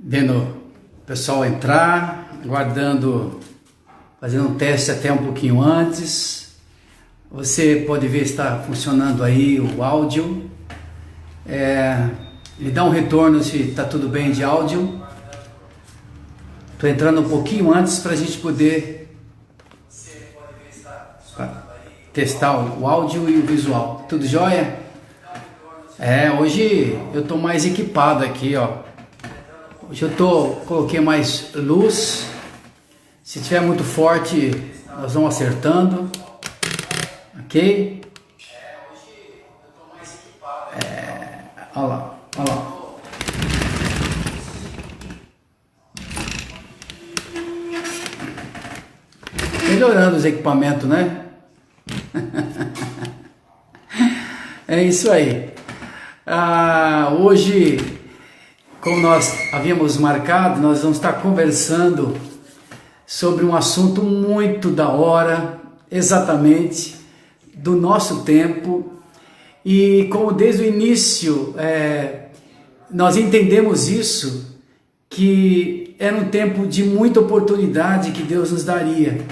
Vendo o pessoal entrar, aguardando, fazendo um teste até um pouquinho antes. Você pode ver se está funcionando aí o áudio. Me dá um retorno se está tudo bem de áudio. Estou entrando um pouquinho antes para a gente poder testar o áudio e o visual. Tudo jóia? Hoje eu estou mais equipado aqui, ó. Hoje eu coloquei mais luz. Se tiver muito forte, nós vamos acertando. Ok? Hoje eu estou mais equipado. Olha lá, olha lá. Melhorando os equipamentos, né? É isso aí. Hoje, como nós havíamos marcado, nós vamos estar conversando sobre um assunto muito da hora, exatamente do nosso tempo. E como desde o início nós entendemos isso, que era um tempo de muita oportunidade que Deus nos daria.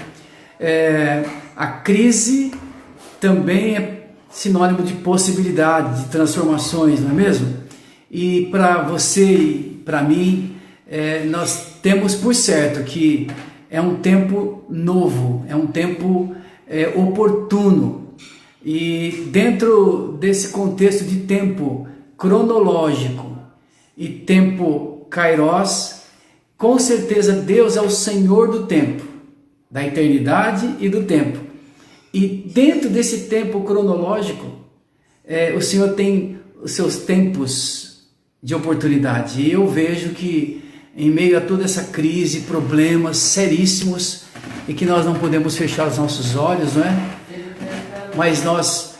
A crise também é sinônimo de possibilidade, de transformações, não é mesmo? E para você e para mim, nós temos por certo que é um tempo novo, é um tempo oportuno. E dentro desse contexto de tempo cronológico e tempo kairos, com certeza Deus é o Senhor do tempo, da eternidade e do tempo. E dentro desse tempo cronológico, o Senhor tem os seus tempos de oportunidade. E eu vejo que em meio a toda essa crise, problemas seríssimos, e que nós não podemos fechar os nossos olhos, não é? Mas nós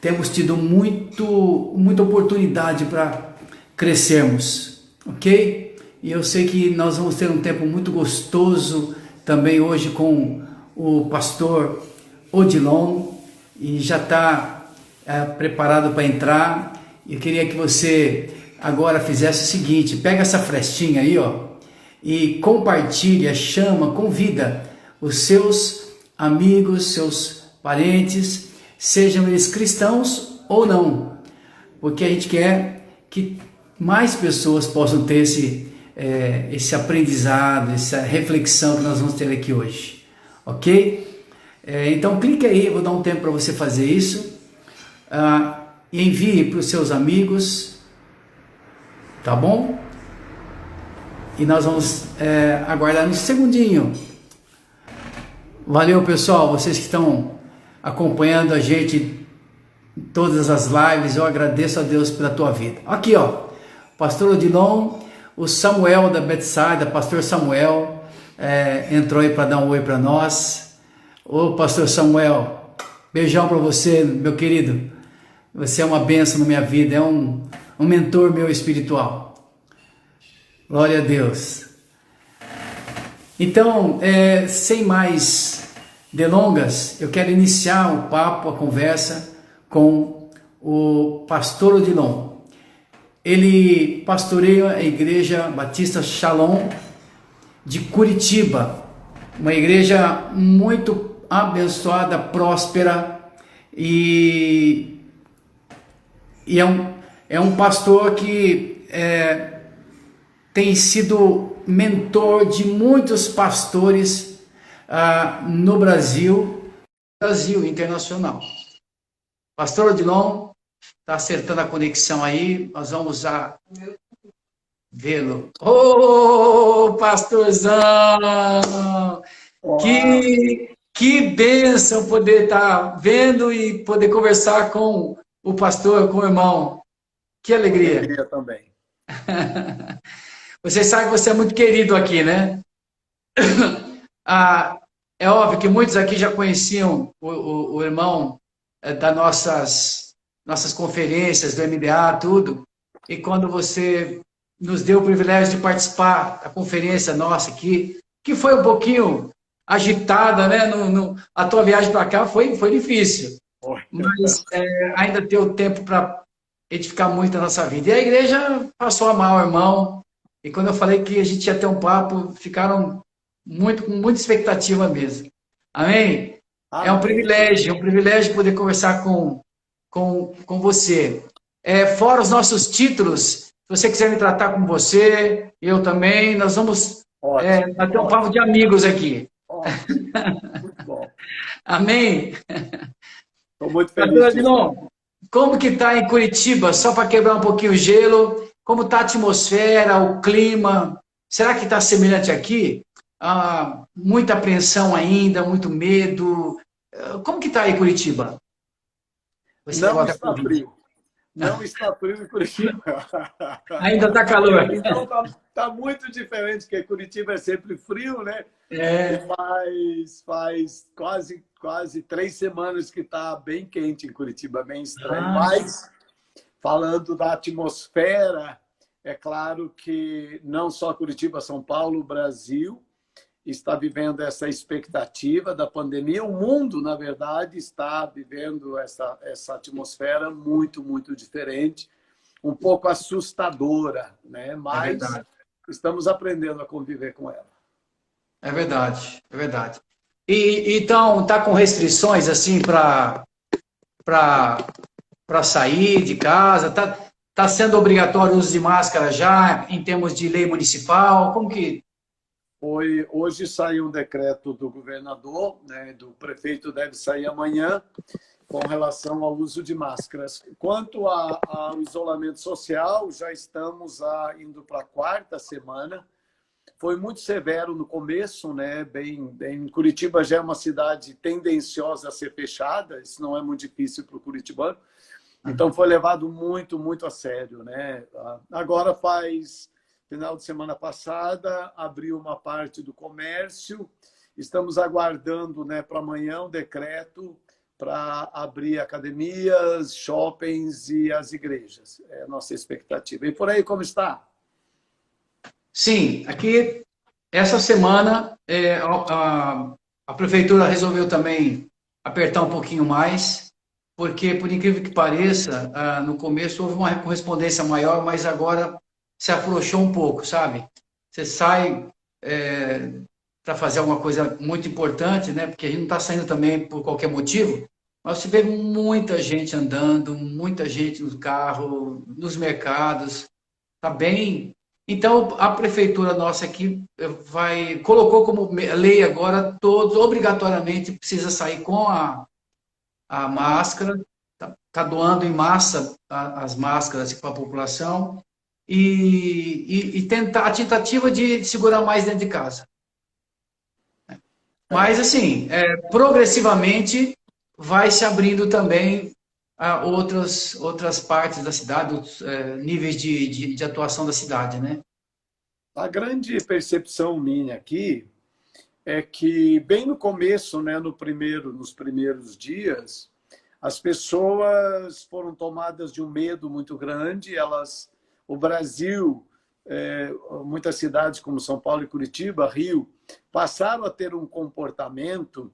temos tido muita oportunidade para crescermos, ok? E eu sei que nós vamos ter um tempo muito gostoso também hoje com o pastor Odilon, e já está preparado para entrar. Eu queria que você agora fizesse o seguinte: pega essa frestinha aí, ó, e compartilha, chama, convida os seus amigos, seus parentes, sejam eles cristãos ou não, porque a gente quer que mais pessoas possam ter esse aprendizado, essa reflexão que nós vamos ter aqui hoje, ok? Então clique aí, eu vou dar um tempo para você fazer isso, e envie para os seus amigos, tá bom? E nós vamos aguardar um segundinho. Valeu, pessoal, vocês que estão acompanhando a gente em todas as lives, eu agradeço a Deus pela tua vida. Aqui, ó, pastor Odilon, o Samuel da Betsaida, pastor Samuel, entrou aí para dar um oi para nós. Ô pastor Samuel, beijão para você, meu querido. Você é uma bênção na minha vida, é um mentor meu espiritual. Glória a Deus. Então, sem mais delongas, eu quero iniciar o papo, a conversa com o pastor Odilon. Ele pastoreia a Igreja Batista Shalom de Curitiba, uma igreja muito abençoada, próspera, e é um pastor que tem sido mentor de muitos pastores no Brasil internacional. Pastor Odilon está acertando a conexão aí, nós vamos vê-lo. Ô, pastorzão! Que bênção poder estar vendo e poder conversar com o pastor, com o irmão. Que alegria. Alegria também. Você sabe que você é muito querido aqui, né? É óbvio que muitos aqui já conheciam o irmão das nossas conferências, do MDA, tudo. E quando você nos deu o privilégio de participar da conferência nossa aqui, que foi um pouquinho agitada, né? A tua viagem para cá foi difícil, mas ainda deu tempo para edificar muito a nossa vida. E a igreja passou a amar o irmão, E quando eu falei que a gente ia ter um papo, ficaram com muita expectativa mesmo. Amém? Amém. É um privilégio poder conversar com você. Fora os nossos títulos, se você quiser me tratar com você, eu também, nós vamos Ótimo, bater um papo de ótimo, amigos aqui. ótimo. Muito bom. Amém? Estou muito Pastor feliz de estar. Adilon, como que está em Curitiba? Só para quebrar um pouquinho o gelo, como está a atmosfera, o clima? Será que está semelhante aqui? Muita apreensão ainda, muito medo. Como que está aí Curitiba? Esse Não negócio da está Covid. frio. Não está frio em Curitiba. Ainda está calor. Então tá muito diferente, porque Curitiba é sempre frio, né? E É. faz quase 3 semanas que está bem quente em Curitiba, bem estranho. Ah, Mas, falando da atmosfera, é claro que não só Curitiba, São Paulo, Brasil está vivendo essa expectativa da pandemia. O mundo, na verdade, está vivendo essa atmosfera muito, muito diferente, um pouco assustadora, né? é Mas verdade. estamos aprendendo a conviver com ela. É verdade. É verdade. E então, tá com restrições assim para para sair de casa? Tá sendo obrigatório o uso de máscara já em termos de lei municipal? Como que. Hoje saiu um decreto do governador, né, do prefeito deve sair amanhã, com relação ao uso de máscaras. Quanto ao isolamento social, já estamos indo para a 4ª semana. Foi muito severo no começo, né? Curitiba já é uma cidade tendenciosa a ser fechada, isso não é muito difícil para o curitibano. Então foi levado muito, muito a sério, né? Agora final de semana passada, abriu uma parte do comércio. Estamos aguardando, né, para amanhã um decreto para abrir academias, shoppings e as igrejas. É a nossa expectativa. E por aí como está? Sim, aqui essa semana a prefeitura resolveu também apertar um pouquinho mais, porque, por incrível que pareça, no começo houve uma correspondência maior, mas agora se afrouxou um pouco, sabe? Você sai para fazer alguma coisa muito importante, né? Porque a gente não está saindo também por qualquer motivo, mas você vê muita gente andando, muita gente no carro, nos mercados, tá bem. Então, a prefeitura nossa aqui colocou como lei agora, todos obrigatoriamente precisa sair com a máscara, tá doando em massa as máscaras para a população e tentar a tentativa de segurar mais dentro de casa. Mas, É, assim, progressivamente vai se abrindo também a outras partes da cidade, outros níveis de atuação da cidade, né? a grande percepção minha aqui é que bem no começo, né, nos primeiros dias, as pessoas foram tomadas de um medo muito grande. O Brasil, muitas cidades como São Paulo e Curitiba, Rio, passaram a ter um comportamento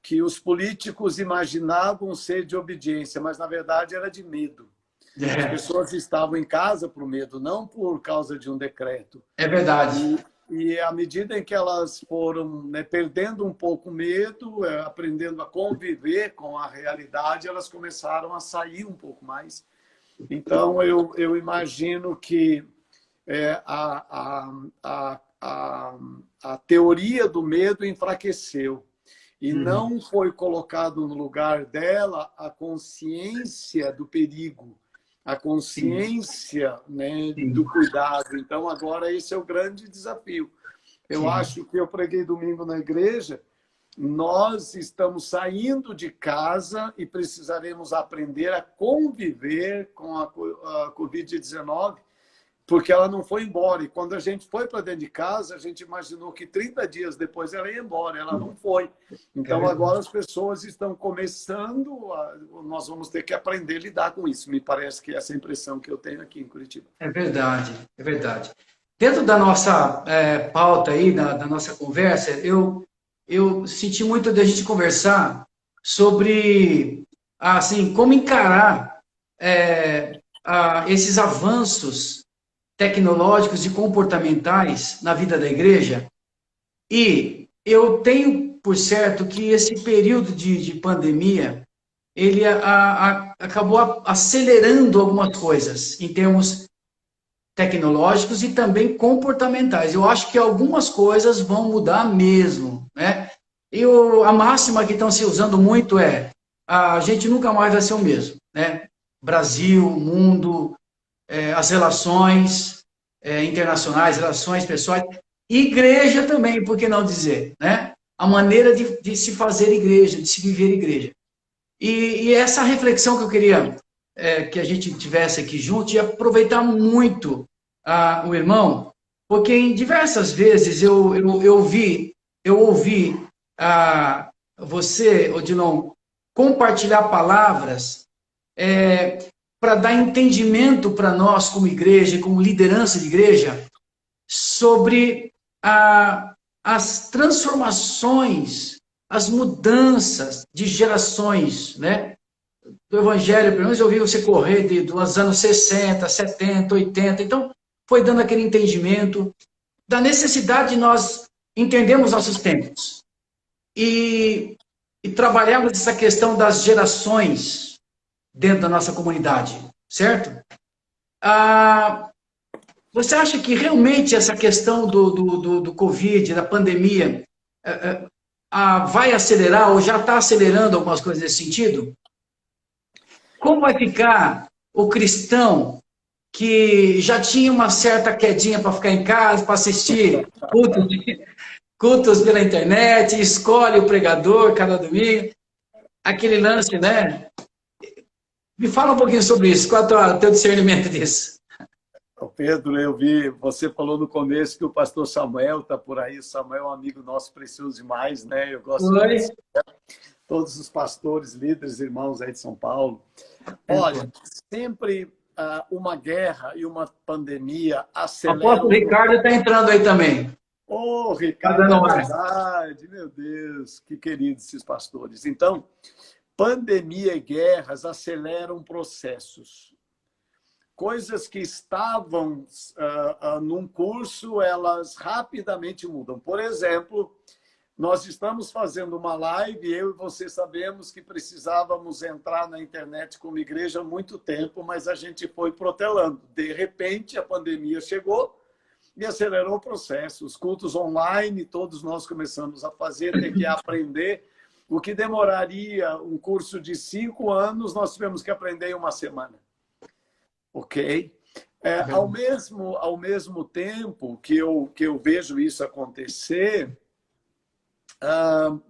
que os políticos imaginavam ser de obediência, mas na verdade era de medo. As É, pessoas estavam em casa por medo, não por causa de um decreto. é verdade. E à medida em que elas foram, né, perdendo um pouco o medo, aprendendo a conviver com a realidade, elas começaram a sair um pouco mais. Então, eu imagino que a teoria do medo enfraqueceu e Uhum. não foi colocado no lugar dela a consciência do perigo, a Sim, consciência, né, do sim, cuidado. Então, agora esse é o grande desafio. Eu sim. acho que eu preguei domingo na igreja, nós estamos saindo de casa e precisaremos aprender a conviver com a Covid-19, porque ela não foi embora. E quando a gente foi para dentro de casa, a gente imaginou que 30 dias depois ela ia embora. Ela não foi. É Então, agora verdade. as pessoas estão começando, nós vamos ter que aprender a lidar com isso. Me parece que é essa impressão que eu tenho aqui em Curitiba. É verdade, é verdade. Dentro da nossa pauta aí, da nossa conversa, eu senti muito da gente conversar sobre, assim, como encarar esses avanços tecnológicos e comportamentais na vida da igreja. E eu tenho por certo que esse período de pandemia, ele acabou acelerando algumas coisas em termos tecnológicos e também comportamentais. Eu acho que algumas coisas vão mudar mesmo, né? E a máxima que estão se usando muito é: a gente nunca mais vai ser o mesmo, né? Brasil, mundo, as relações internacionais, relações pessoais, igreja também, por que não dizer, né? A maneira de se fazer igreja, de se viver igreja. E essa reflexão que eu queria que a gente tivesse aqui junto e aproveitar muito o irmão, porque em diversas vezes eu ouvi você, Odilon, compartilhar palavras para dar entendimento para nós como igreja, como liderança de igreja, sobre as transformações, as mudanças de gerações, né? Do Evangelho, pelo menos eu vi você correr dos anos 60, 70, 80, então foi dando aquele entendimento da necessidade de nós entendermos nossos tempos e trabalharmos essa questão das gerações dentro da nossa comunidade, certo? Você acha que realmente essa questão do Covid, da pandemia, vai acelerar ou já está acelerando algumas coisas nesse sentido? Como vai ficar o cristão que já tinha uma certa quedinha para ficar em casa, para assistir cultos pela internet, escolhe o pregador cada domingo, aquele lance, né? Me fala um pouquinho sobre isso, qual é o teu discernimento disso? Pedro, eu vi, você falou no começo que o pastor Samuel está por aí. O Samuel é um amigo nosso precioso demais, né? Eu gosto de todos os pastores, líderes, irmãos aí de São Paulo. Olha, sempre uma guerra e uma pandemia aceleram... O apóstolo Ricardo está entrando aí também. Ô, Ricardo, é verdade, meu Deus, que queridos esses pastores. Então, pandemia e guerras aceleram processos. Coisas que estavam num curso, elas rapidamente mudam. Por exemplo, nós estamos fazendo uma live, eu e você sabemos que precisávamos entrar na internet como igreja há muito tempo, mas a gente foi protelando. De repente, a pandemia chegou e acelerou o processo. Os cultos online, todos nós começamos a fazer, ter que aprender. O que demoraria um curso de 5 anos, nós tivemos que aprender em uma semana. Ok? Ao mesmo tempo que eu vejo isso acontecer,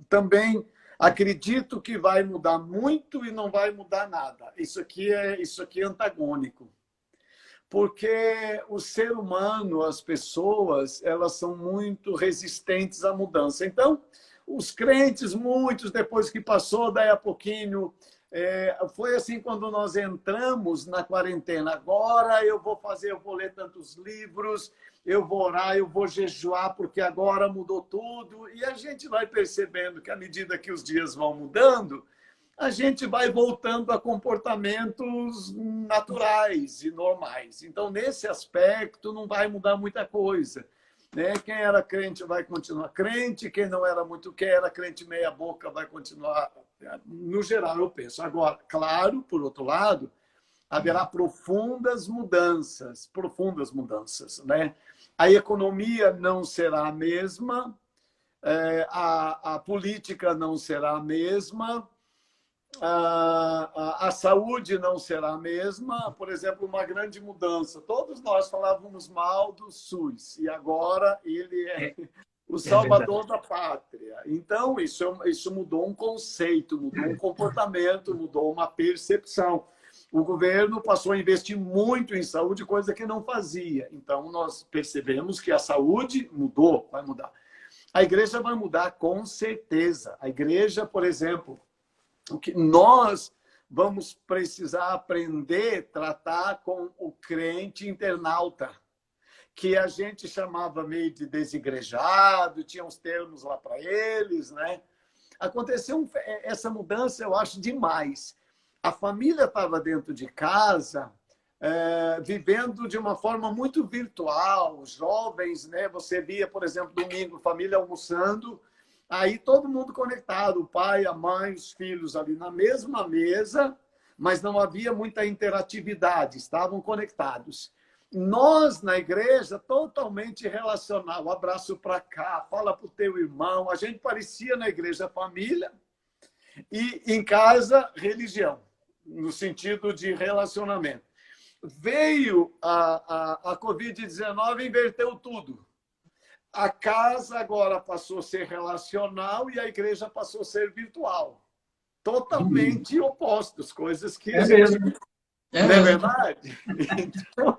também acredito que vai mudar muito e não vai mudar nada. Isso aqui é antagônico. Porque o ser humano, as pessoas, elas são muito resistentes à mudança. Então, os crentes, muitos, depois que passou, daí a pouquinho... foi assim quando nós entramos na quarentena. Agora eu vou ler tantos livros, eu vou orar, eu vou jejuar, porque agora mudou tudo. E a gente vai percebendo que, à medida que os dias vão mudando, a gente vai voltando a comportamentos naturais e normais. Então, nesse aspecto, não vai mudar muita coisa. Né? Quem era crente vai continuar crente, quem não era muito quem era crente meia boca vai continuar, no geral, eu penso. Agora, claro, por outro lado, haverá profundas mudanças, né? A economia não será a mesma, a política não será a mesma, a saúde não será a mesma. Por exemplo, uma grande mudança. Todos nós falávamos mal do SUS, e agora ele é o salvador da pátria. Então, isso mudou um conceito, mudou um comportamento, mudou uma percepção. O governo passou a investir muito em saúde, coisa que não fazia. Então, nós percebemos que a saúde mudou, vai mudar. A igreja vai mudar com certeza. A igreja, por exemplo, o que nós vamos precisar aprender a tratar com o crente internauta, que a gente chamava meio de desigrejado, tinha uns termos lá para eles, né? Aconteceu essa mudança, eu acho, demais. A família estava dentro de casa, vivendo de uma forma muito virtual, jovens, né? Você via, por exemplo, domingo, família almoçando, aí todo mundo conectado, o pai, a mãe, os filhos ali na mesma mesa, mas não havia muita interatividade, estavam conectados. Nós, na igreja, totalmente relacional, um abraço para cá, fala para o teu irmão, a gente parecia na igreja família e em casa religião, no sentido de relacionamento. Veio a Covid-19 e inverteu tudo. A casa agora passou a ser relacional e a igreja passou a ser virtual. Totalmente opostos, coisas que É mesmo. não é verdade? Então,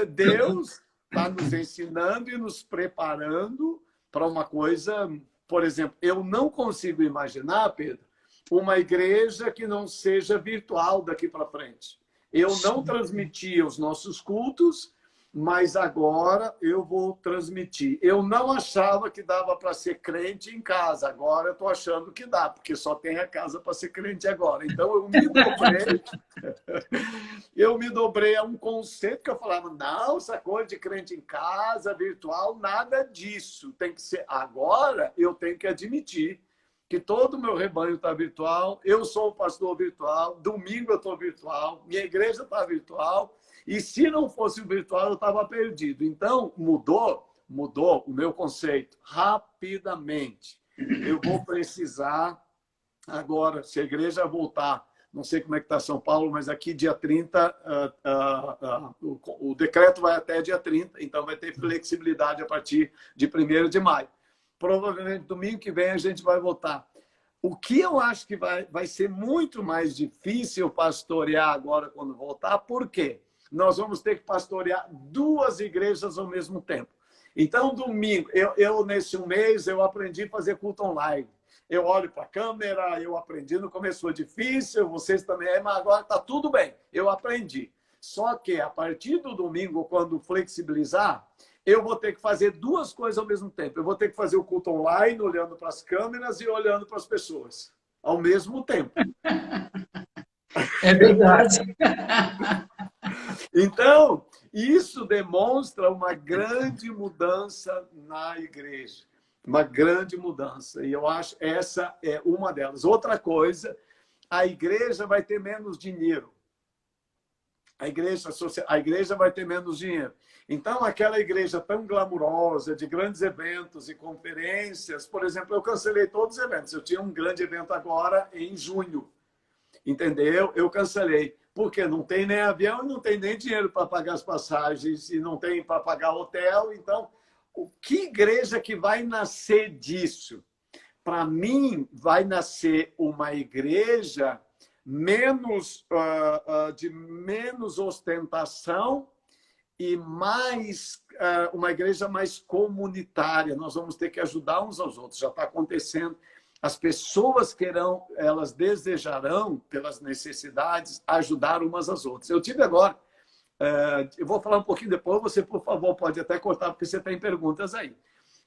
Deus está nos ensinando e nos preparando para uma coisa. Por exemplo, eu não consigo imaginar, Pedro, uma igreja que não seja virtual daqui para frente. Eu não transmitia os nossos cultos, mas agora eu vou transmitir. Eu não achava que dava para ser crente em casa, agora eu estou achando que dá, porque só tem a casa para ser crente agora. Então eu me dobrei a um conceito que eu falava, não, essa coisa de crente em casa, virtual, nada disso. Tem que ser. Agora eu tenho que admitir que todo o meu rebanho está virtual, eu sou um pastor virtual, domingo eu estou virtual, minha igreja está virtual, e se não fosse o virtual, eu estava perdido. Então, mudou o meu conceito rapidamente. Eu vou precisar agora, se a igreja voltar, não sei como é que está São Paulo, mas aqui dia 30, o decreto vai até dia 30, então vai ter flexibilidade a partir de 1º de maio. Provavelmente domingo que vem a gente vai votar. O que eu acho que vai ser muito mais difícil pastorear agora quando voltar, por quê? Nós vamos ter que pastorear 2 igrejas ao mesmo tempo. Então, domingo, nesse mês, eu aprendi a fazer culto online. Eu olho para a câmera, eu aprendi, no começo foi difícil, vocês também, mas agora está tudo bem, eu aprendi. Só que a partir do domingo, quando flexibilizar, eu vou ter que fazer 2 coisas ao mesmo tempo. Eu vou ter que fazer o culto online, olhando para as câmeras e olhando para as pessoas, ao mesmo tempo. É verdade. Então, isso demonstra uma grande mudança na igreja. Uma grande mudança. E eu acho que essa é uma delas. Outra coisa, a igreja vai ter menos dinheiro. A igreja vai ter menos dinheiro. Então, aquela igreja tão glamurosa, de grandes eventos e conferências, por exemplo, eu cancelei todos os eventos. Eu tinha um grande evento agora em junho, entendeu? Eu cancelei, porque não tem nem avião, não tem nem dinheiro para pagar as passagens e não tem para pagar hotel. Então, que igreja que vai nascer disso? Para mim, vai nascer uma igreja de menos ostentação e mais uma igreja mais comunitária. Nós vamos ter que ajudar uns aos outros. Já está acontecendo. As pessoas elas desejarão, pelas necessidades, ajudar umas às outras. Eu tive agora, eu vou falar um pouquinho depois, você, por favor, pode até cortar, porque você tem perguntas aí.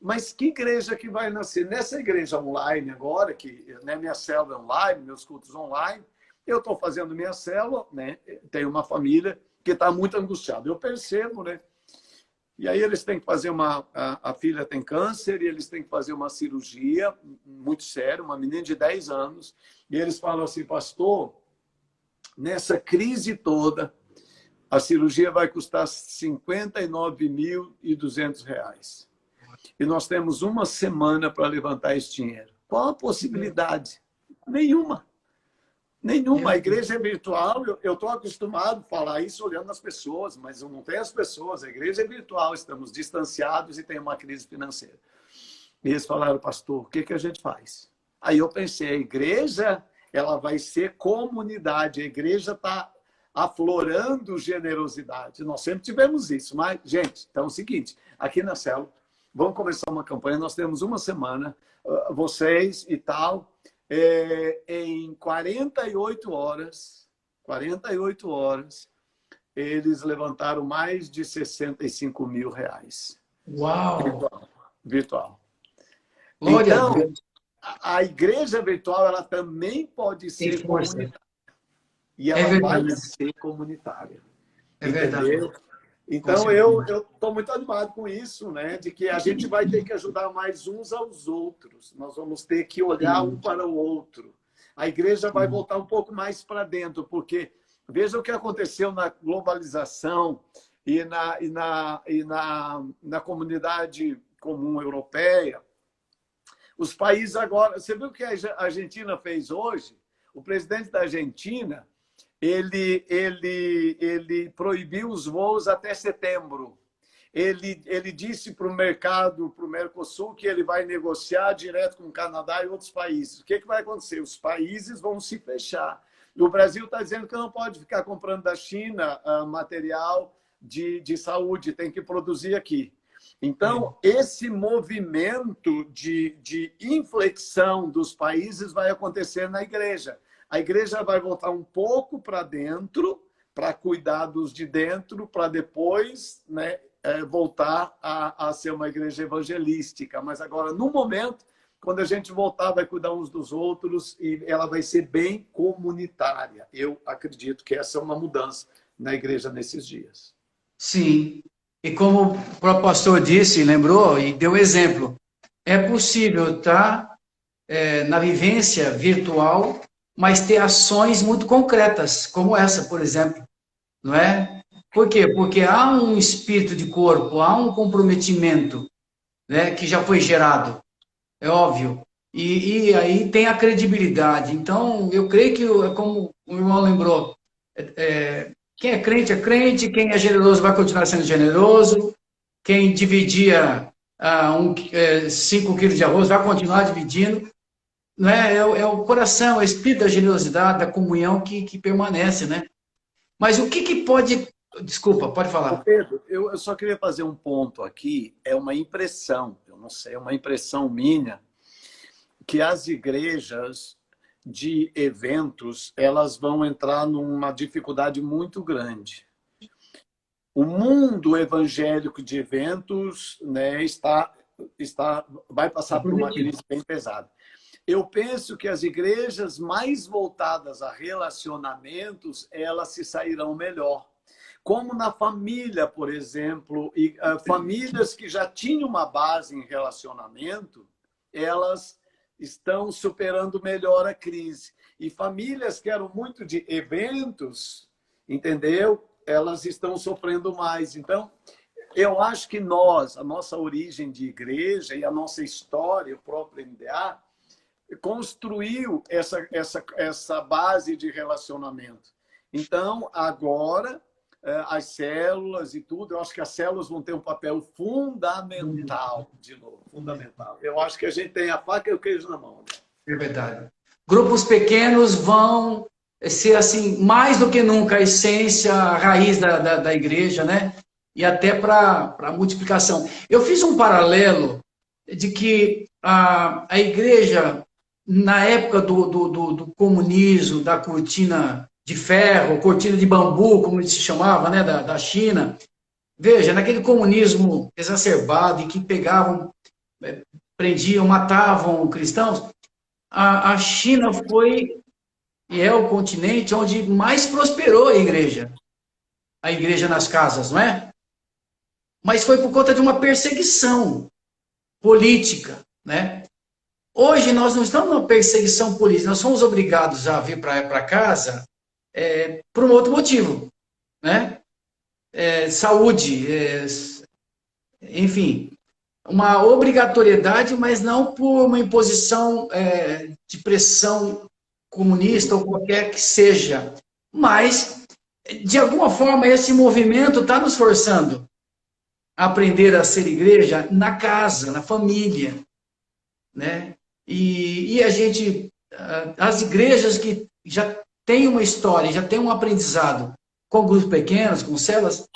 Mas que igreja que vai nascer? Nessa igreja online agora, que né, minha célula é online, meus cultos online, eu estou fazendo minha célula, né? Tem uma família que está muito angustiada. Eu percebo, né? E aí eles têm que fazer a filha tem câncer e eles têm que fazer uma cirurgia muito séria, uma menina de 10 anos. E eles falam assim, pastor, nessa crise toda, a cirurgia vai custar R$ 59.200. E nós temos uma semana para levantar esse dinheiro. Qual a possibilidade? Nenhuma. Nenhuma. A igreja é virtual. Eu estou acostumado a falar isso olhando as pessoas, mas eu não tenho as pessoas. A igreja é virtual, estamos distanciados e tem uma crise financeira. E eles falaram, pastor, o que a gente faz? Aí eu pensei, a igreja ela vai ser comunidade. A igreja está aflorando generosidade. Nós sempre tivemos isso. Mas, gente, então é o seguinte, aqui na célula, vamos começar uma campanha, nós temos uma semana, vocês e tal, em 48 horas, eles levantaram mais de R$65 mil. Uau! Virtual. Glória então, a Deus. a igreja virtual ela também pode ser força. comunitária. e É ela vai verdade. ser comunitária. É verdade. Entendeu? Com Então, eu certeza. estou muito animado com isso, né? De que a gente vai ter que ajudar mais uns aos outros. Nós vamos ter que olhar um Sim, para o outro. A igreja vai sim. voltar um pouco mais para dentro, porque veja o que aconteceu na globalização e na comunidade comum europeia. Os países agora... Você viu o que a Argentina fez hoje? O presidente da Argentina ele proibiu os voos até setembro. Ele disse para o mercado, para o Mercosul, que ele vai negociar direto com o Canadá e outros países. O que vai acontecer? Os países vão se fechar. O Brasil está dizendo que não pode ficar comprando da China material de saúde, tem que produzir aqui. Então, esse movimento de inflexão dos países vai acontecer na igreja. A igreja vai voltar um pouco para dentro, para cuidar dos de dentro, para depois, né, voltar a ser uma igreja evangelística. Mas agora, no momento, quando a gente voltar, vai cuidar uns dos outros e ela vai ser bem comunitária. Eu acredito que essa é uma mudança na igreja nesses dias. Sim. E como o próprio pastor disse, lembrou e deu exemplo, é possível estar na vivência virtual, mas ter ações muito concretas, como essa, por exemplo, não é? Por quê? Porque há um espírito de corpo, há um comprometimento, né, que já foi gerado, é óbvio. E aí tem a credibilidade. Então, eu creio que, como o irmão lembrou, quem é crente, quem é generoso vai continuar sendo generoso, quem dividia 5 quilos de arroz vai continuar dividindo. Não é? É o coração, é o espírito da generosidade, da comunhão que permanece, né? Mas o que pode... Desculpa, pode Ô falar. Pedro, eu só queria fazer um ponto aqui. É uma impressão, eu não sei, é uma impressão minha, que as igrejas de eventos elas vão entrar numa dificuldade muito grande. O mundo evangélico de eventos, né, vai passar por uma Comprometido. crise bem pesada. Eu penso que as igrejas mais voltadas a relacionamentos, elas se sairão melhor. Como na família, por exemplo, e famílias que já tinham uma base em relacionamento, elas estão superando melhor a crise. E famílias que eram muito de eventos, entendeu? Elas estão sofrendo mais. Então, eu acho que a nossa origem de igreja e a nossa história, o próprio MDA, construiu essa base de relacionamento. Então, agora, as células e tudo, eu acho que as células vão ter um papel fundamental, de novo, fundamental. Eu acho que a gente tem a faca e o queijo na mão. É verdade. Grupos pequenos vão ser, assim, mais do que nunca, a essência, a raiz da igreja, né? E até para a multiplicação. Eu fiz um paralelo de que a igreja, na época do comunismo, da cortina de ferro, cortina de bambu, como se chamava, né, da China, veja, naquele comunismo exacerbado, em que pegavam, prendiam, matavam cristãos, a China foi e é o continente onde mais prosperou a igreja nas casas, não é? Mas foi por conta de uma perseguição política, né? Hoje nós não estamos numa perseguição política, nós somos obrigados a vir para casa por um outro motivo, né? Saúde, enfim, uma obrigatoriedade, mas não por uma imposição de pressão comunista ou qualquer que seja. Mas, de alguma forma, esse movimento está nos forçando a aprender a ser igreja na casa, na família, né? E a gente, as igrejas que já têm uma história, já têm um aprendizado com grupos pequenos, com células,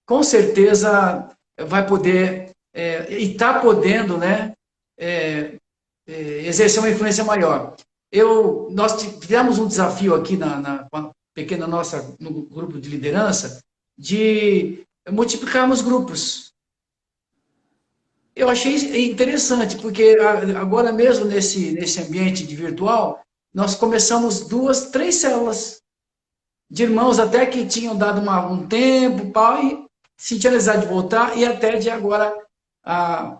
com certeza vai poder, e está podendo, né, exercer uma influência maior. Nós tivemos um desafio aqui na pequena nossa, no grupo de liderança, de multiplicarmos grupos. Eu achei interessante, porque agora mesmo nesse ambiente de virtual, nós começamos 2, 3 células. de irmãos até que tinham dado um tempo, pá, e sentiam a necessidade de voltar, e até de agora a,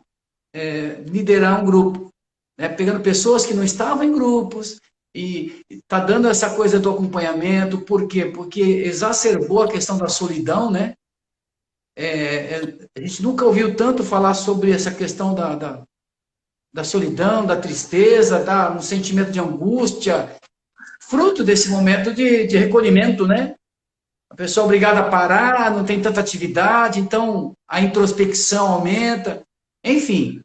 liderar um grupo, né? Pegando pessoas que não estavam em grupos, e está dando essa coisa do acompanhamento. Por quê? Porque exacerbou a questão da solidão, né? A gente nunca ouviu tanto falar sobre essa questão da solidão, da tristeza, um sentimento de angústia, fruto desse momento de recolhimento, né? A pessoa é obrigada a parar, não tem tanta atividade, então a introspecção aumenta, enfim.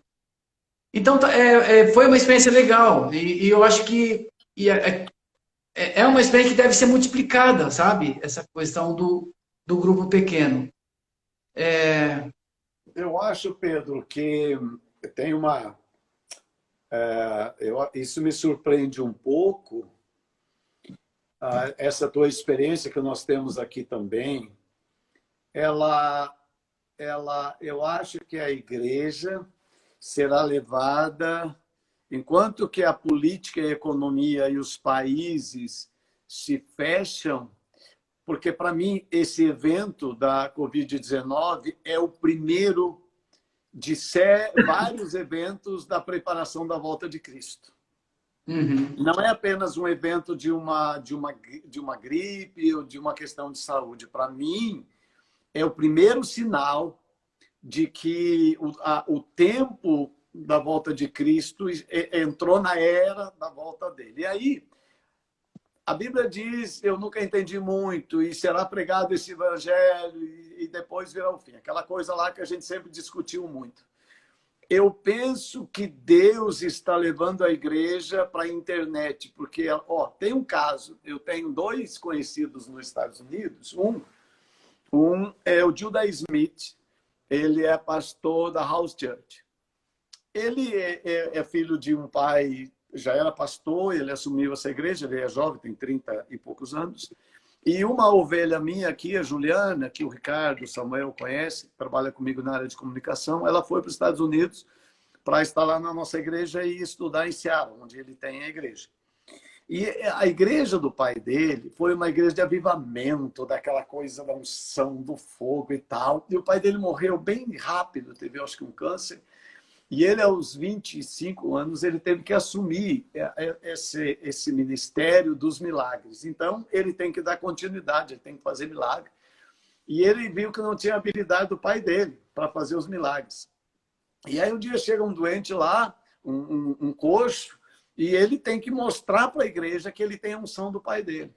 Então foi uma experiência legal, e eu acho que é uma experiência que deve ser multiplicada, sabe? Essa questão do grupo pequeno. Eu acho, Pedro, que tem uma. Isso me surpreende um pouco, essa tua experiência que nós temos aqui também. Eu acho que a igreja será levada, enquanto que a política, a economia e os países se fecham, porque para mim esse evento da Covid-19 é o primeiro de vários eventos da preparação da volta de Cristo. Uhum. Não é apenas um evento de uma gripe ou de uma questão de saúde. Para mim, é o primeiro sinal de que o tempo da volta de Cristo entrou na era da volta dele. E aí, a Bíblia diz, eu nunca entendi muito, e será pregado esse evangelho, e depois virá o fim. Aquela coisa lá que a gente sempre discutiu muito. Eu penso que Deus está levando a igreja para a internet, porque tem um caso, eu tenho 2 conhecidos nos Estados Unidos, um é o Judah Smith, ele é pastor da House Church. Ele é filho de um pai, já era pastor, ele assumiu essa igreja, ele é jovem, tem 30 e poucos anos. E uma ovelha minha aqui, a Juliana, que o Ricardo, o Samuel conhece, trabalha comigo na área de comunicação, ela foi para os Estados Unidos para estar lá na nossa igreja e estudar em Seattle, onde ele tem a igreja. E a igreja do pai dele foi uma igreja de avivamento, daquela coisa da unção, do fogo e tal. E o pai dele morreu bem rápido, teve acho que um câncer. E ele, aos 25 anos, ele teve que assumir esse ministério dos milagres. Então, ele tem que dar continuidade, ele tem que fazer milagre. E ele viu que não tinha habilidade do pai dele para fazer os milagres. E aí um dia chega um doente lá, um coxo, e ele tem que mostrar para a igreja que ele tem a unção do pai dele.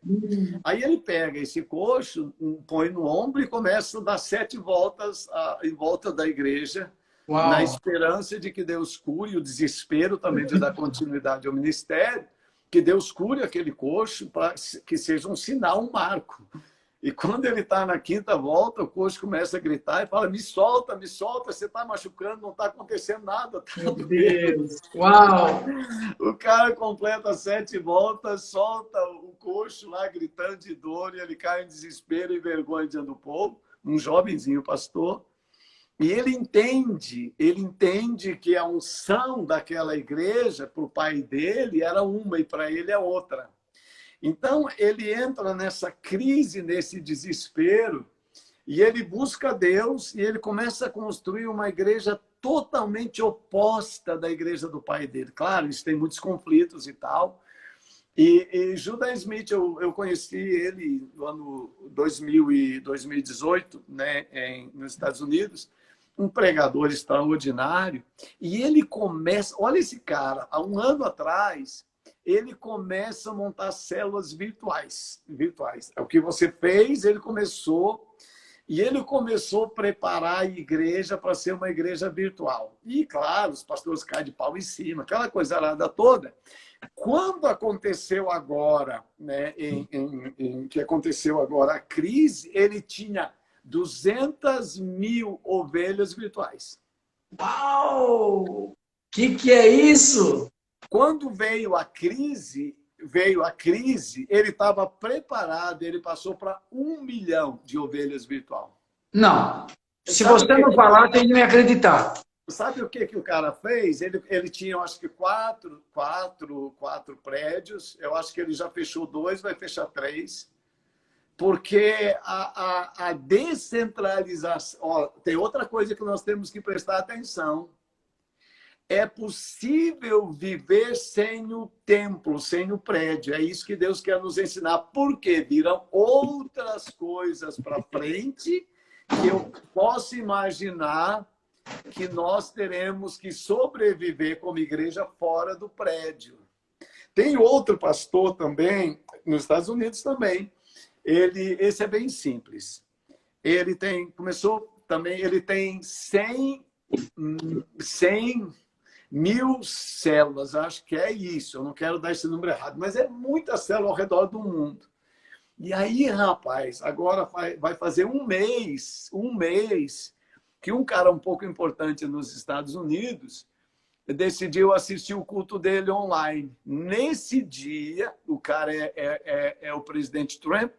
Aí ele pega esse coxo, põe no ombro e começa a dar 7 voltas em volta da igreja, Uau. na esperança de que Deus cure, o desespero também de dar continuidade ao ministério, que Deus cure aquele coxo para que seja um sinal, um marco. E quando ele está na 5ª volta, o coxo começa a gritar e fala: me solta, você está machucando, não está acontecendo nada. Tá Meu Deus! Uau! O cara completa 7 voltas, solta o coxo lá gritando de dor, e ele cai em desespero e vergonha diante do povo, um jovenzinho pastor. E ele entende que a unção daquela igreja para o pai dele era uma e para ele é outra. Então, ele entra nessa crise, nesse desespero, e ele busca Deus, e ele começa a construir uma igreja totalmente oposta da igreja do pai dele. Claro, isso tem muitos conflitos e tal. E Judah Smith, eu conheci ele no ano 2000 e 2018, né, nos Estados Unidos, um pregador extraordinário, e ele começa, olha esse cara, há um ano atrás, ele começa a montar células virtuais. É o que você fez, ele começou a preparar a igreja para ser uma igreja virtual. E, claro, os pastores caem de pau em cima, aquela coisa arada toda. Quando aconteceu agora, né, que aconteceu agora a crise, ele tinha 200.000 ovelhas virtuais. Uau! Que é isso? Quando veio a crise, ele estava preparado, ele passou para 1 milhão de ovelhas virtual. Não. Se você não falar, tem que me acreditar. Sabe o que o cara fez? Ele tinha, acho que, quatro prédios. Eu acho que ele já fechou 2, vai fechar 3. Porque a descentralização... Ó, tem outra coisa que nós temos que prestar atenção. É possível viver sem o templo, sem o prédio. É isso que Deus quer nos ensinar. Porque virão outras coisas para frente que eu posso imaginar que nós teremos que sobreviver como igreja fora do prédio. Tem outro pastor também, nos Estados Unidos também. Esse é bem simples. Ele tem 100 mil células, acho que é isso. Eu não quero dar esse número errado, mas é muita célula ao redor do mundo. E aí, rapaz, agora vai fazer um mês que um cara um pouco importante nos Estados Unidos decidiu assistir o culto dele online. Nesse dia, o cara é o presidente Trump.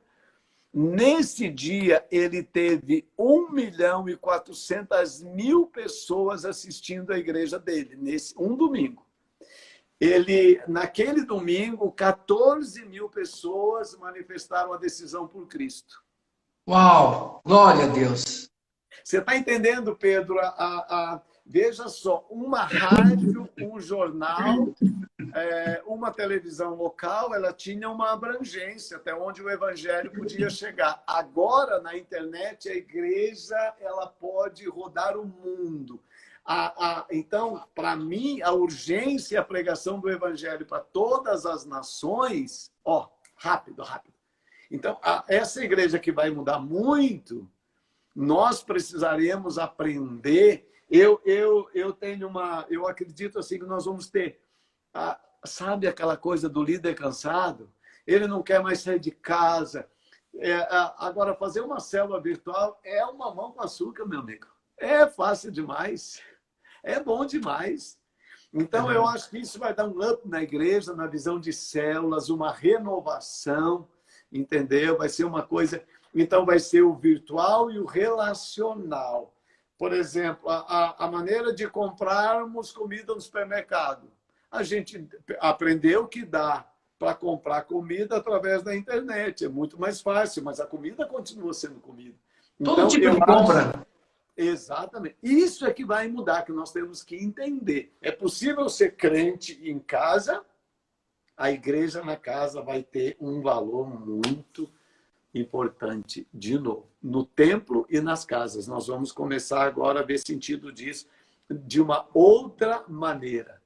Nesse dia, ele teve 1.400.000 pessoas assistindo a igreja dele, nesse um domingo. Naquele domingo, 14.000 pessoas manifestaram a decisão por Cristo. Uau! Glória a Deus! Você está entendendo, Pedro? Veja só, uma rádio, um jornal, uma televisão local, ela tinha uma abrangência até onde o evangelho podia chegar. Agora, na internet, a igreja ela pode rodar o mundo. Então, para mim, a urgência e a pregação do evangelho para todas as nações, rápido. Então, essa igreja que vai mudar muito, nós precisaremos aprender. Eu acredito assim que nós vamos ter, sabe aquela coisa do líder cansado? Ele não quer mais sair de casa. Agora, fazer uma célula virtual é uma mão com açúcar, meu amigo. É fácil demais. É bom demais. Então, eu acho que isso vai dar um up na igreja, na visão de células, uma renovação, entendeu? Vai ser uma coisa... Então, vai ser o virtual e o relacional. Por exemplo, a maneira de comprarmos comida no supermercado. A gente aprendeu que dá para comprar comida através da internet. É muito mais fácil, mas a comida continua sendo comida. Todo tipo de compra. Exatamente. Isso é que vai mudar, que nós temos que entender. É possível ser crente em casa, a igreja na casa vai ter um valor muito importante, de novo, no templo e nas casas. Nós vamos começar agora a ver sentido disso de uma outra maneira,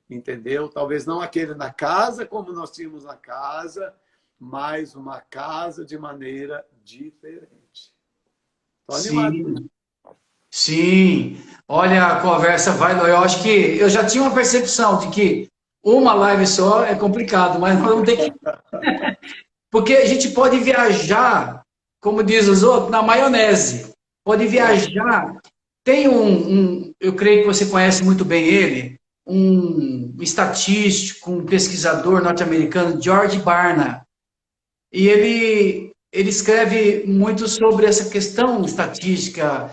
entendeu? Talvez não aquele na casa, como nós tínhamos na casa, mas uma casa de maneira diferente. Estou animado. Sim, olha, a conversa vai... Eu acho que eu já tinha uma percepção de que uma live só é complicado, mas nós vamos ter que... Porque a gente pode viajar, como diz os outros, na maionese. Pode viajar. Tem eu creio que você conhece muito bem ele, um estatístico, um pesquisador norte-americano, George Barna. E ele escreve muito sobre essa questão estatística,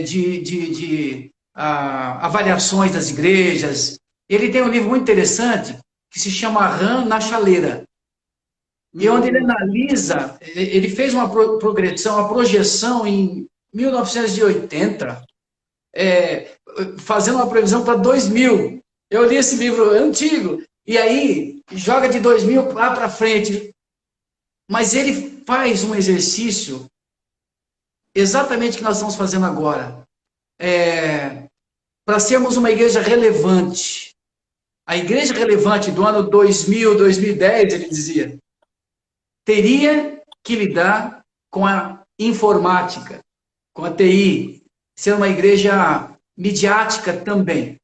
de avaliações das igrejas. Ele tem um livro muito interessante que se chama Rã na Chaleira. E onde ele analisa, ele fez uma progressão, uma projeção em 1980, fazendo uma previsão para 2000. Eu li esse livro antigo, e aí joga de 2000 lá para frente. Mas ele faz um exercício exatamente o que nós estamos fazendo agora. Para sermos uma igreja relevante. A igreja relevante do ano 2000, 2010, ele dizia, teria que lidar com a informática, com a TI, ser uma igreja midiática também,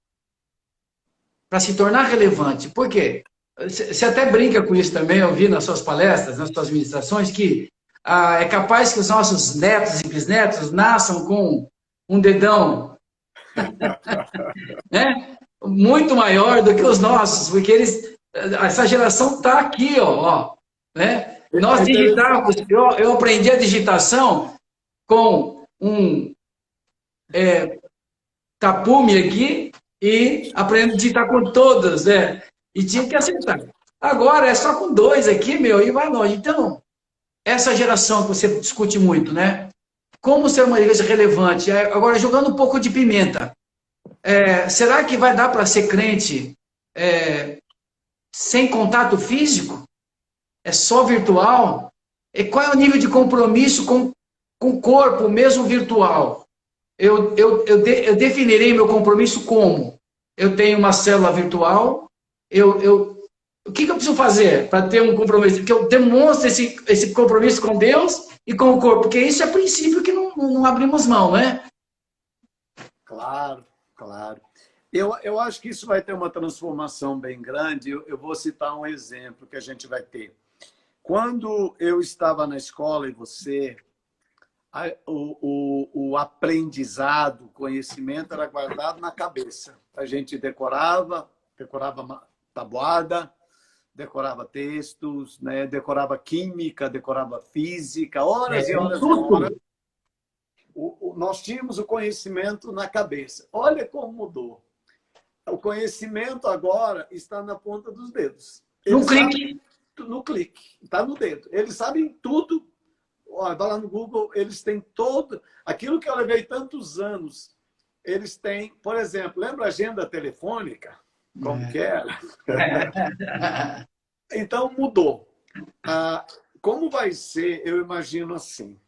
para se tornar relevante. Por quê? Você até brinca com isso também, eu vi nas suas palestras, nas suas ministrações, que é capaz que os nossos netos e bisnetos nasçam com um dedão né? Muito maior do que os nossos, porque essa geração está aqui, né? Nós digitávamos, eu aprendi a digitação com um tapume aqui e aprendo a digitar com todas, né? E tinha que acertar. Agora é só com 2 aqui, meu, e vai longe. Então, essa geração que você discute muito, né? Como ser uma igreja relevante? Agora, jogando um pouco de pimenta, será que vai dar para ser crente sem contato físico? É só virtual? E qual é o nível de compromisso com o corpo, mesmo virtual? Eu definirei meu compromisso como? Eu tenho uma célula virtual, o que eu preciso fazer para ter um compromisso? Que eu demonstre esse compromisso com Deus e com o corpo, porque isso é princípio que não abrimos mão, né? Claro, claro. Eu acho que isso vai ter uma transformação bem grande. Eu vou citar um exemplo que a gente vai ter. Quando eu estava na escola e você, o aprendizado, o conhecimento era guardado na cabeça. A gente decorava tabuada, decorava textos, né? Decorava química, decorava física, horas e horas e horas. Nós tínhamos o conhecimento na cabeça. Olha como mudou. O conhecimento agora está na ponta dos dedos. No clique. No clique. Está no dedo. Eles sabem tudo. Olha, vai lá no Google, eles têm todo... Aquilo que eu levei tantos anos, eles têm... Por exemplo, lembra a agenda telefônica? Como que era? Então, mudou. Como vai ser, eu imagino assim.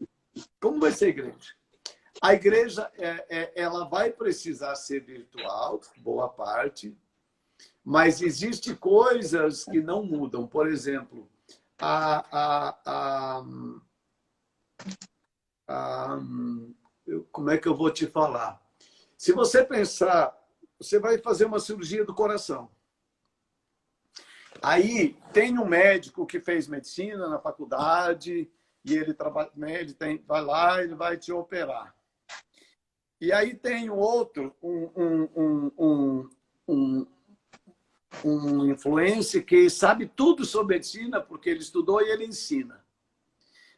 Como vai ser a igreja? A igreja ela vai precisar ser virtual, boa parte, mas existem coisas que não mudam. Por exemplo, como é que eu vou te falar? Se você pensar, você vai fazer uma cirurgia do coração. Aí tem um médico que fez medicina na faculdade e ele trabalha, né, vai lá, ele vai te operar. E aí tem outro, um influencer que sabe tudo sobre medicina porque ele estudou e ele ensina.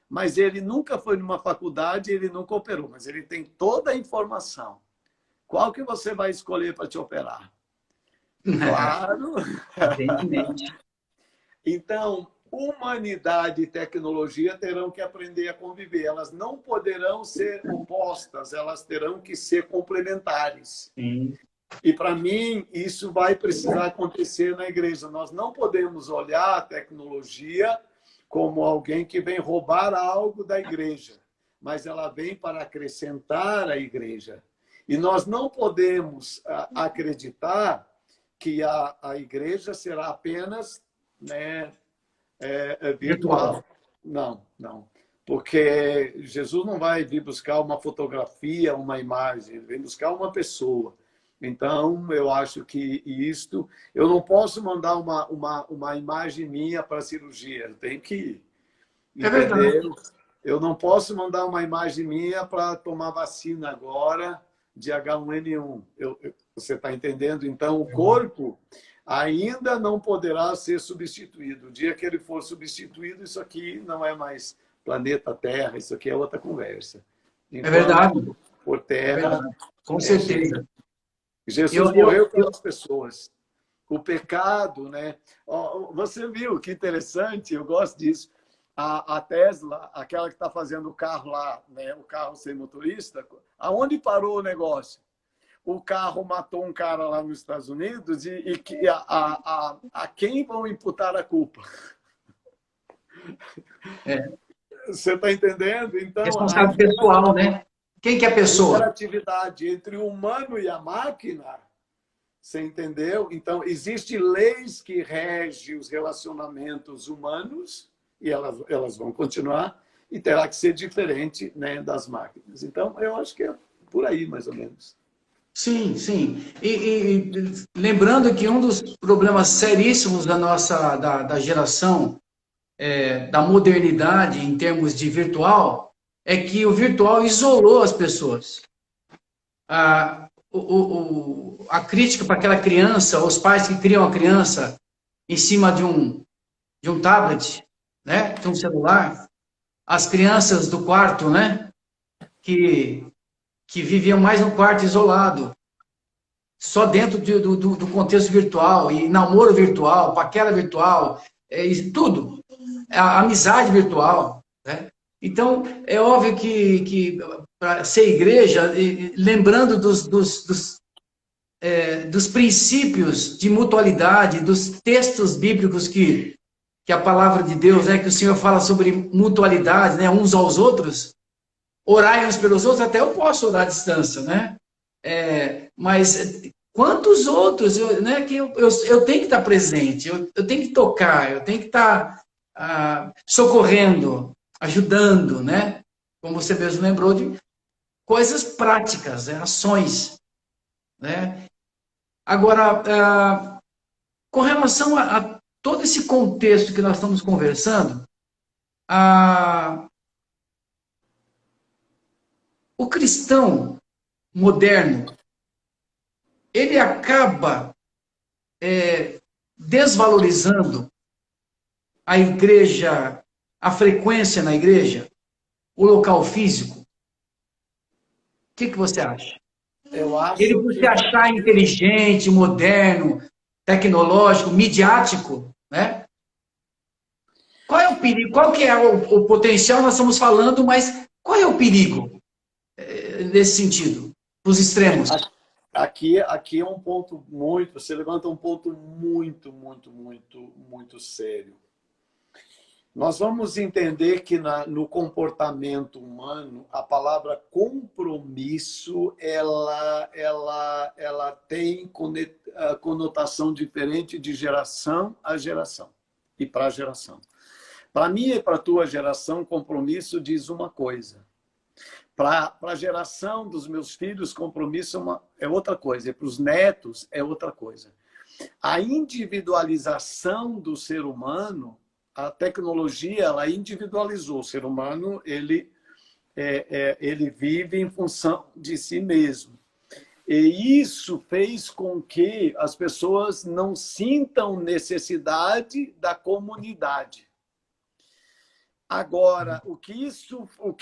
Mas ele nunca foi numa faculdade, ele nunca operou, mas ele tem toda a informação. Qual que você vai escolher para te operar? Claro. Então, humanidade e tecnologia terão que aprender a conviver. Elas não poderão ser opostas, elas terão que ser complementares. Sim. E, para mim, isso vai precisar acontecer na igreja. Nós não podemos olhar a tecnologia como alguém que vem roubar algo da igreja, mas ela vem para acrescentar a igreja. E nós não podemos acreditar que a igreja será apenas, né, virtual. Não, não. Porque Jesus não vai vir buscar uma fotografia, uma imagem, ele vem buscar uma pessoa. Então, eu acho que isto... Eu não posso mandar uma imagem minha para a cirurgia, eu tenho que ir. É verdade. Eu não posso mandar uma imagem minha para tomar vacina agora de H1N1. Você está entendendo? Então, o corpo ainda não poderá ser substituído. O dia que ele for substituído, isso aqui não é mais planeta Terra, isso aqui é outra conversa. É verdade. Por terra... Com certeza. Jesus morreu pelas pessoas. O pecado, né? Você viu que interessante, eu gosto disso. A Tesla, aquela que está fazendo o carro lá, né? O carro sem motorista, aonde parou o negócio? O carro matou um cara lá nos Estados Unidos e a quem vão imputar a culpa? Você está entendendo? Então, responsabilidade pessoal, né? Quem que é a pessoa? A interatividade entre o humano e a máquina, você entendeu? Então, existem leis que regem os relacionamentos humanos e elas vão continuar e terá que ser diferente, né, das máquinas. Então, eu acho que é por aí, mais ou menos. Sim, sim. E lembrando que um dos problemas seríssimos da geração, da modernidade em termos de virtual, é que o virtual isolou as pessoas. A crítica para aquela criança, os pais que criam a criança em cima de um tablet, né, de um celular, as crianças do quarto, né, que viviam mais no quarto isolado, só dentro do contexto virtual, e namoro virtual, paquera virtual, tudo. A amizade virtual. né? Então, é óbvio que para ser igreja, lembrando dos princípios de mutualidade, dos textos bíblicos que a palavra de Deus, né, que o Senhor fala sobre mutualidade, né, uns aos outros, orai uns pelos outros, até eu posso orar à distância, né? Mas quantos outros, né, que eu tenho que estar presente, eu tenho que tocar, eu tenho que estar socorrendo, ajudando, né? Como você mesmo lembrou, de coisas práticas, né, ações, né? Agora, com relação a todo esse contexto que nós estamos conversando, o cristão moderno, ele acaba desvalorizando a igreja, a frequência na igreja, o local físico. O que você acha? Eu Ele, acho por se que achar inteligente, moderno, tecnológico, midiático, né? Qual é o perigo? Qual que é o potencial? Nós estamos falando, mas qual é o perigo nesse sentido? Os extremos. aqui é um ponto muito, você levanta um ponto muito sério. Nós vamos entender que no comportamento humano, a palavra compromisso, ela tem conotação diferente de geração a geração e para geração. Para mim e para a tua geração, compromisso diz uma coisa. Para a geração dos meus filhos, compromisso é outra coisa. E para os netos, é outra coisa. A individualização do ser humano, a tecnologia, ela individualizou. O ser humano, ele vive em função de si mesmo. E isso fez com que as pessoas não sintam necessidade da comunidade. Agora, o que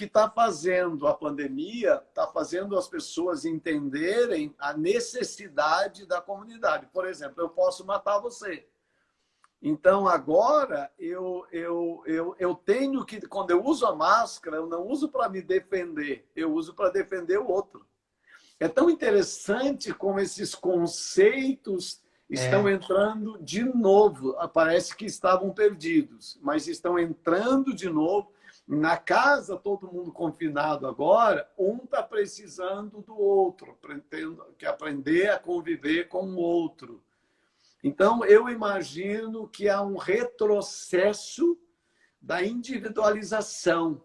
está fazendo a pandemia, está fazendo as pessoas entenderem a necessidade da comunidade. Por exemplo, eu posso matar você. Então, agora, eu tenho que, quando eu uso a máscara, eu não uso para me defender, eu uso para defender o outro. É tão interessante como esses conceitos estão entrando de novo. Parece que estavam perdidos, mas estão entrando de novo. Na casa, todo mundo confinado agora, um está precisando do outro, tendo que aprender a conviver com o outro. Então, eu imagino que há um retrocesso da individualização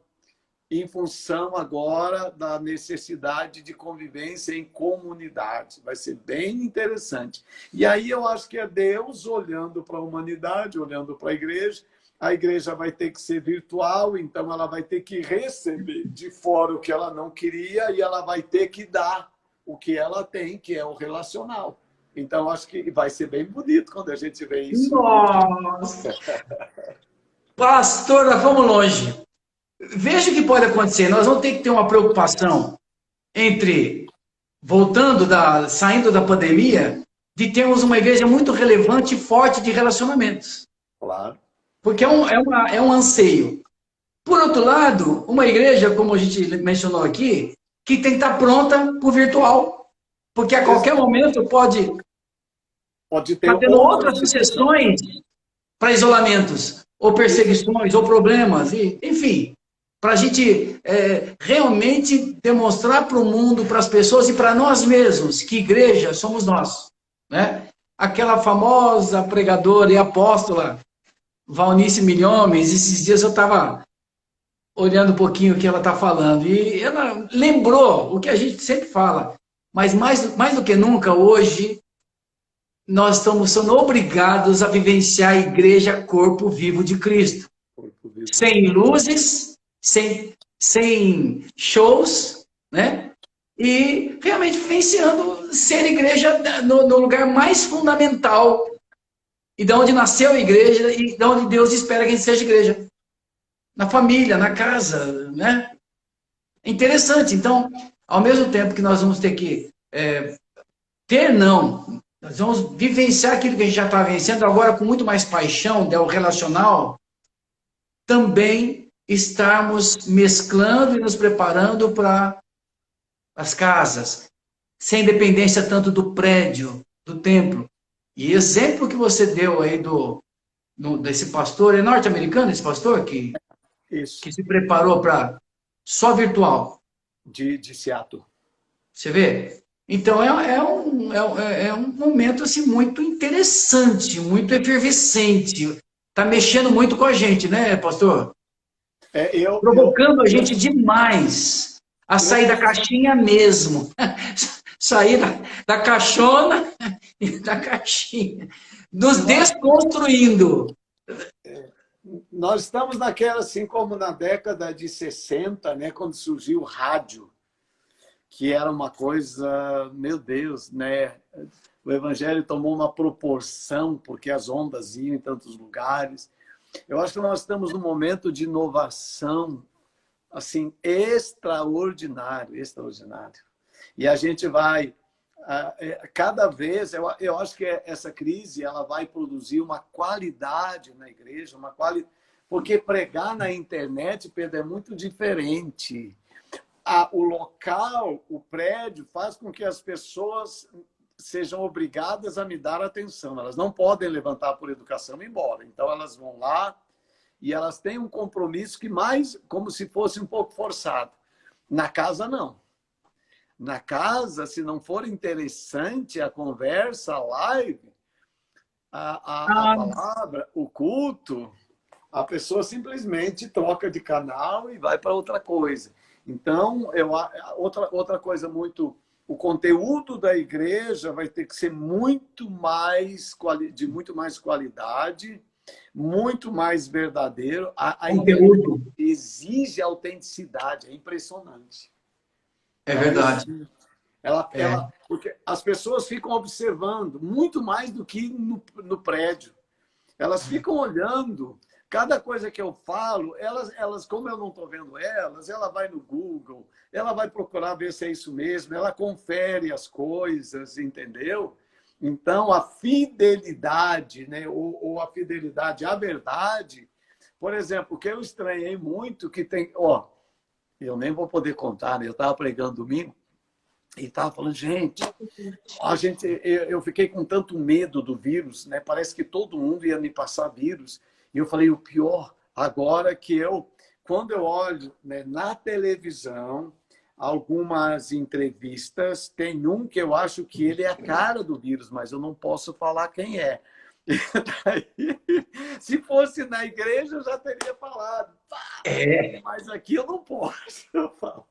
em função agora da necessidade de convivência em comunidade. Vai ser bem interessante. E aí eu acho que é Deus olhando para a humanidade, olhando para a igreja vai ter que ser virtual, então ela vai ter que receber de fora o que ela não queria e ela vai ter que dar o que ela tem, que é o relacional. Então, acho que vai ser bem bonito quando a gente vê isso. Nossa! Pastor, nós vamos longe. Veja o que pode acontecer. Nós vamos ter que ter uma preocupação entre, saindo da pandemia, de termos uma igreja muito relevante e forte de relacionamentos. Claro. Porque é um anseio. Por outro lado, uma igreja, como a gente mencionou aqui, que tem que estar pronta para o virtual. Porque a qualquer momento pode ter tendo outras sucessões para isolamentos, ou perseguições, ou problemas, enfim, para a gente realmente demonstrar para o mundo, para as pessoas e para nós mesmos, que igreja somos nós. Né? Aquela famosa pregadora e apóstola, Valnice Milhomes, esses dias eu estava olhando um pouquinho o que ela está falando, e ela lembrou o que a gente sempre fala, mas mais do que nunca hoje, nós estamos sendo obrigados a vivenciar a igreja corpo vivo de Cristo. Sem luzes, sem shows, né? E realmente vivenciando ser igreja no lugar mais fundamental e de onde nasceu a igreja e de onde Deus espera que a gente seja igreja. Na família, na casa, né? É interessante. Então, ao mesmo tempo que nós vamos ter que nós vamos vivenciar aquilo que a gente já está vencendo agora com muito mais paixão, o relacional, também estarmos mesclando e nos preparando para as casas, sem dependência tanto do prédio, do templo. E exemplo que você deu aí desse pastor, é norte-americano esse pastor, que Isso, se preparou para só virtual. de Seattle. Você vê? Então é um momento assim, muito interessante, muito efervescente. Está mexendo muito com a gente, né, pastor? É, eu, eu, Provocando a eu, gente demais a eu, sair da por exemplo, caixinha mesmo. Sair da caixona e da caixinha. Nos nós, desconstruindo. nós estamos naquela, assim como na década de 60, né, quando surgiu o rádio, que era uma coisa, meu Deus, né? O evangelho tomou uma proporção, porque as ondas iam em tantos lugares. Eu acho que nós estamos num momento de inovação, assim, extraordinário, extraordinário. E a gente vai, cada vez, eu acho que essa crise ela vai produzir uma qualidade na igreja, uma qualidade, porque pregar na internet, Pedro, é muito diferente. O local, o prédio, faz com que as pessoas sejam obrigadas a me dar atenção. Elas não podem levantar por educação e ir embora. Então, elas vão lá e elas têm um compromisso que mais, como se fosse um pouco forçado. Na casa, não. Na casa, se não for interessante a conversa, a live, a palavra, o culto, a pessoa simplesmente troca de canal e vai para outra coisa. Então, outra coisa muito... O conteúdo da igreja vai ter que ser muito mais de muito mais qualidade, muito mais verdadeiro. A internet Conteúdo. exige autenticidade, é impressionante. É Ela verdade. exige. É. Porque as pessoas ficam observando muito mais do que no prédio. Elas ficam olhando. Cada coisa que eu falo, elas como eu não estou vendo elas, ela vai no Google, ela vai procurar ver se é isso mesmo, ela confere as coisas, entendeu? Então, a fidelidade, né? ou a fidelidade à verdade, por exemplo, o que eu estranhei muito, que tem... Ó, eu nem vou poder contar, né? Eu estava pregando domingo, e estava falando, eu fiquei com tanto medo do vírus, né? Parece que todo mundo ia me passar vírus. E eu falei, o pior, agora que quando eu olho, né, na televisão, algumas entrevistas, tem um que eu acho que ele é a cara do vírus, mas eu não posso falar quem é. E daí, se fosse na igreja, eu já teria falado. Mas aqui eu não posso falar.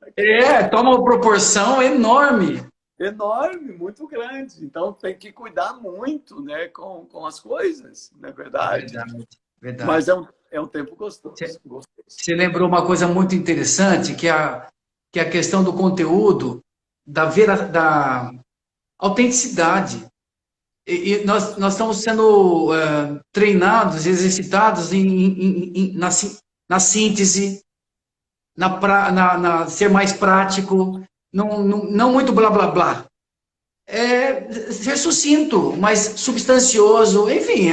Toma uma proporção enorme. Enorme, muito grande. Então tem que cuidar muito, né, com as coisas, não é É verdade? verdade, verdade. Mas é um tempo gostoso. Você Gostoso. você lembrou uma coisa muito interessante, que é a questão do conteúdo, da autenticidade. E nós estamos sendo treinados, exercitados na síntese, ser mais prático, não muito blá blá blá. Ser sucinto, mas substancioso, enfim,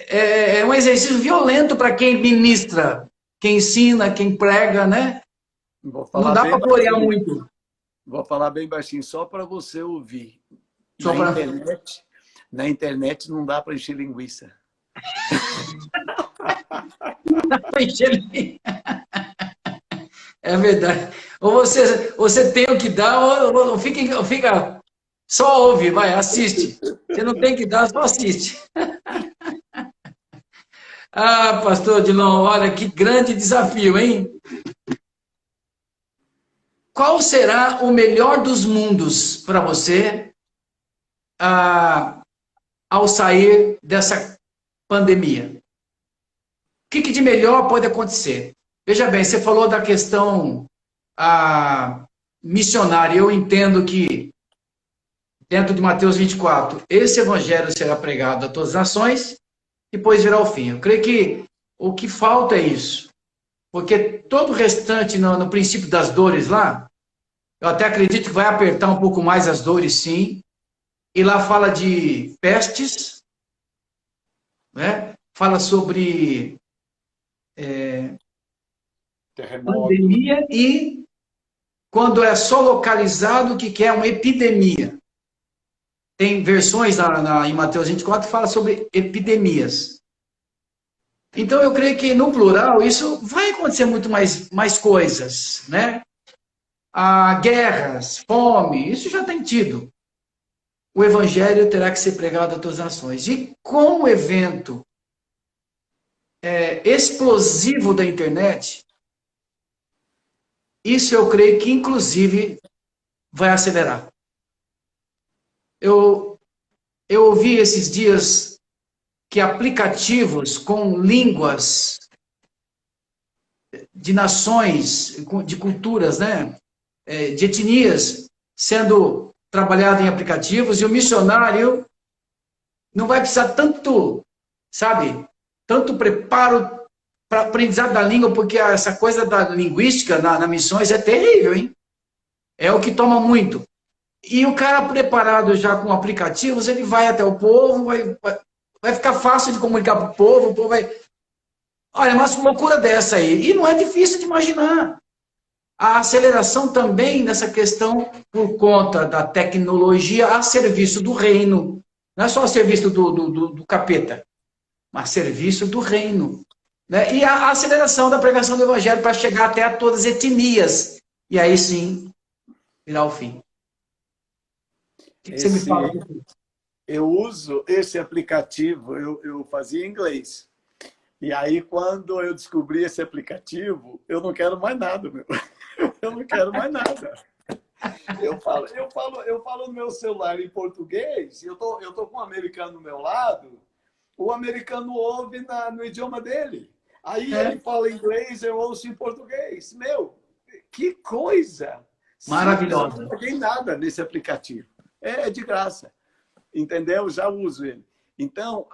é um exercício violento para quem ministra, quem ensina, quem prega, né? Vou Não falar dá bem para florear baixinho. muito. Vou falar bem baixinho, só para você ouvir. Só Na para internet, na internet não dá para encher linguiça. encher. É verdade. Ou você tem o que dar, ou fica, só ouve, vai, assiste. Você não tem que dar, só assiste. Ah, pastor Dilon, olha que grande desafio, hein? Qual será o melhor dos mundos para você ao sair dessa pandemia? O que de melhor pode acontecer? Veja bem, você falou da questão missionária. Eu entendo que, dentro de Mateus 24, esse evangelho será pregado a todas as nações, depois virá o fim. Eu creio que o que falta é isso. Porque todo o restante, no princípio das dores lá, eu até acredito que vai apertar um pouco mais as dores, sim. E lá fala de pestes, né? Fala sobre Terremoto. pandemia e quando é só localizado, que é uma epidemia. Tem versões em Mateus 24 que fala sobre epidemias. Então, eu creio que, no plural, isso vai acontecer muito mais coisas, né? Guerras, fome, isso já tem tido. O evangelho terá que ser pregado a todas as nações. E com o evento explosivo da internet, isso eu creio que, inclusive, vai acelerar. Eu ouvi esses dias que aplicativos com línguas de nações, de culturas, né? De etnias, sendo trabalhado em aplicativos, e o missionário não vai precisar tanto, sabe, tanto preparo para aprendizado da língua, porque essa coisa da linguística na missões é terrível, hein? É o que toma muito. E o cara preparado já com aplicativos, ele vai até o povo, vai ficar fácil de comunicar para o povo vai... Olha, mas uma loucura dessa aí. E não é difícil de imaginar. A aceleração também nessa questão por conta da tecnologia a serviço do reino. Não é só a serviço do capeta, mas a serviço do reino. Né? E a aceleração da pregação do evangelho para chegar até a todas as etnias. E aí sim, virar o fim. O que você me fala? Eu uso esse aplicativo, eu fazia em inglês. E aí, quando eu descobri esse aplicativo, eu não quero mais nada, meu. Eu não quero mais nada. Eu falo no meu celular em português, eu tô com um americano do meu lado, o americano ouve no idioma dele. Aí ele fala inglês, eu ouço em português. Meu, que coisa! Maravilhosa. Eu não paguei nada nesse aplicativo. É de graça. Entendeu? Já uso ele. Então,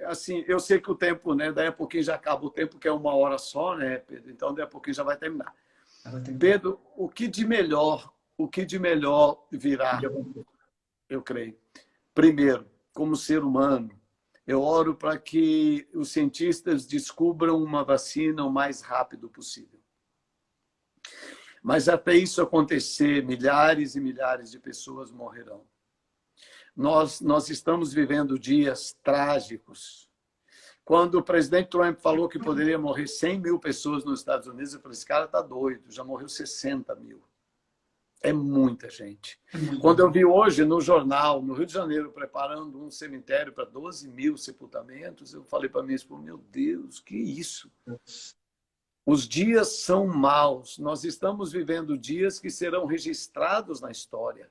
assim, eu sei que o tempo, né? Daí a pouquinho já acaba o tempo, que é 1 hora só, né, Pedro? Então, daí a pouquinho já vai terminar. Pedro, o que de melhor virá, eu creio? Primeiro, como ser humano, eu oro para que os cientistas descubram uma vacina o mais rápido possível. Mas até isso acontecer, milhares e milhares de pessoas morrerão. Nós estamos vivendo dias trágicos. Quando o presidente Trump falou que poderia morrer 100 mil pessoas nos Estados Unidos, eu falei, esse cara está doido, já morreu 60 mil. É muita gente. Quando eu vi hoje no jornal, no Rio de Janeiro, preparando um cemitério para 12 mil sepultamentos, eu falei para minha esposa, meu Deus, que isso? Os dias são maus. Nós estamos vivendo dias que serão registrados na história.